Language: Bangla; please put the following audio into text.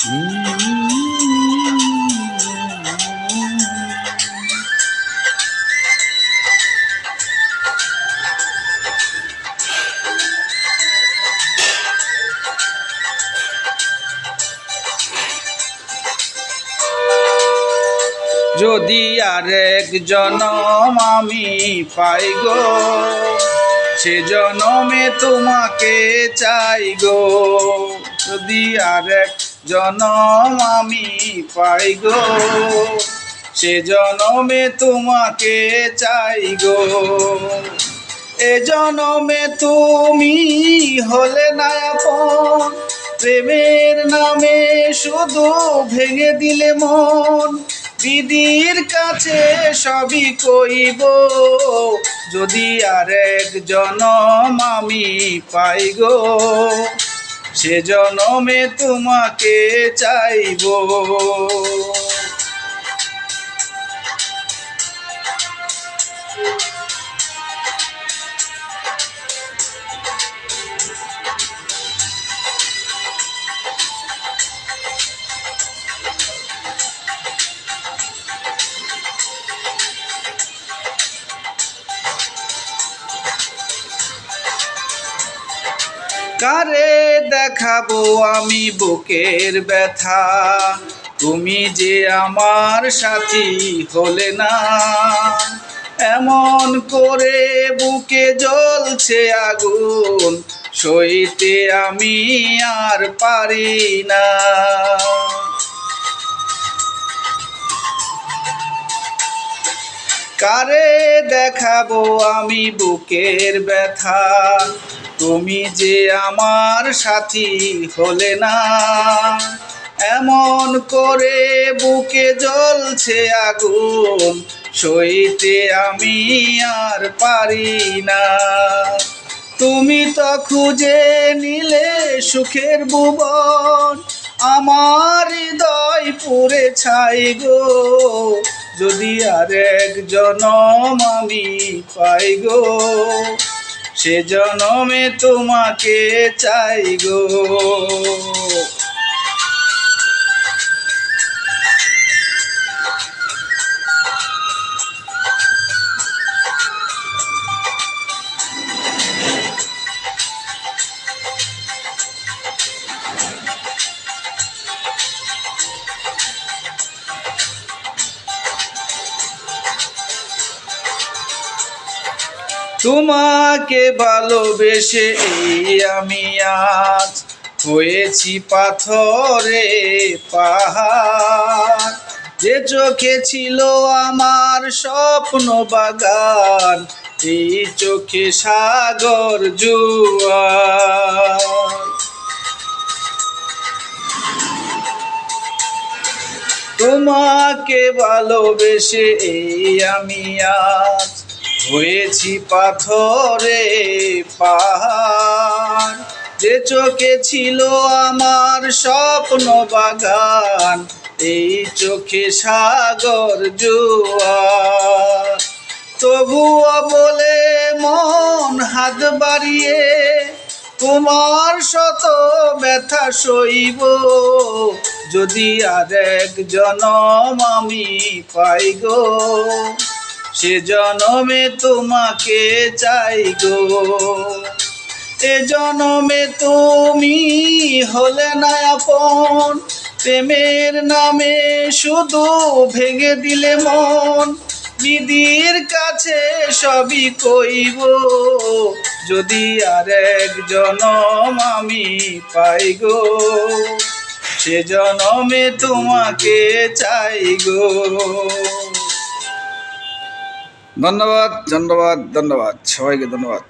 যদি আরেক জনম আমি পাই গো, সে জনমে তোমাকে চাই গো। যদি আরেক জনম আমি পাই গো, সে জনমে তোমাকে চাই গো। এ জনমে তুমি হলে না আপন, প্রেমের নামে শুধু ভেঙে দিলে মন। বিধির কাছে সবই কইব, যদি আরেক জনম আমি পাই গো, সে জনমে তোমাকে চাইব। কারে দেখাবো আমি বুকের ব্যথা, তুমি যে আমার সাথী হলে না। এমন করে বুকে জ্বলছে আগুন, সইতে আমি আর পারি না। কারে দেখাবো আমি বুকের ব্যথা, তুমি যে আমার সাথী হলে না। এমন করে বুকে জ্বলছে আগুন, সইতে আমি আর পারি না। তুমি তো খুঁজে নিলে সুখের ভুবন, আমার হৃদয় পুড়ে ছাই গো। যদি আরেক জনম আমি পাই গো, সে জনমে তোমাকে চাই গো। তোমাকে ভালোবেসে এই আমি আজ হয়েছি পাথরে পাহাড়। যে চোখে ছিল আমার স্বপ্ন বাগান, এই চোখে সাগর জোয়ার। তোমাকে ভালোবেসে এই আমি আজ হয়েছি পাথরে পাহাড়। যে চোখে ছিল আমার স্বপ্ন বাগান, এই চোখে সাগর জোয়ার। তবুও বলে মন হাত বাড়িয়ে তোমার শত ব্যথা সইব, যদি আরেক জনম আমি পাই গো, সে জনমে তোমাকে চাই গো। এ জনমে তুমি হলে না আপন, প্রেমের নামে শুধু ভেঙে দিলে মন। বিধির কাছে সবই কইব, যদি আরেক জনম আমি পাই গো, সে জনমে তোমাকে চাই গো। ধন্যবাদ, ধন্যবাদ, ধন্যবাদ, সবাইকে ধন্যবাদ।